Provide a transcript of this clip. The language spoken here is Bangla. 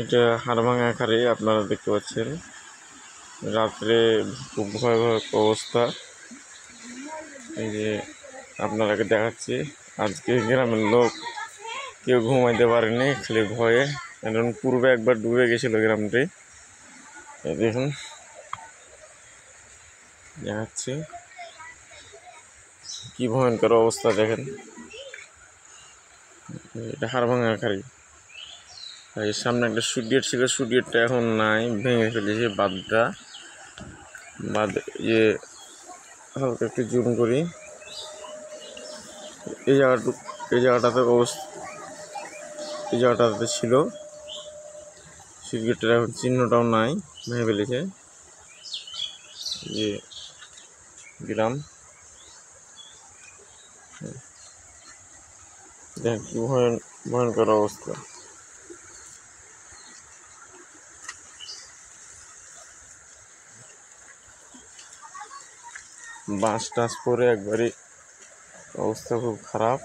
এটা হাড়ভাঙা খাড়ি আপনারা দেখতে পাচ্ছেন। রাত্রে খুব ভয়াবহ অবস্থা। এই যে আপনারাকে দেখাচ্ছি, আজকে গ্রামের লোক কেউ ঘুমাইতে পারেনি খালি ভয়ে, কারণ পূর্বে একবার ডুবে গেছিল গ্রামটি। দেখুন দেখাচ্ছি কি ভয়ঙ্কর অবস্থা দেখেন। এটা হাড়ভাঙা খাড়ি। আর এর সামনে একটা সুডিয়েট ছিল, সুডিয়েটটা এখন নাই, ভেঙে ফেলেছে বাঁধটা। বাঁধ হালকা একটু জুম করি, এই জায়গাটাতে ছিল সুডিয়েটটার, এখন চিহ্নটাও নাই, ভেঙে ফেলেছে। যে গ্রাম দেখ কি ভয়ঙ্কর অবস্থা। বাঁশ টাস পরে একবারে অবস্থা খুব খারাপ।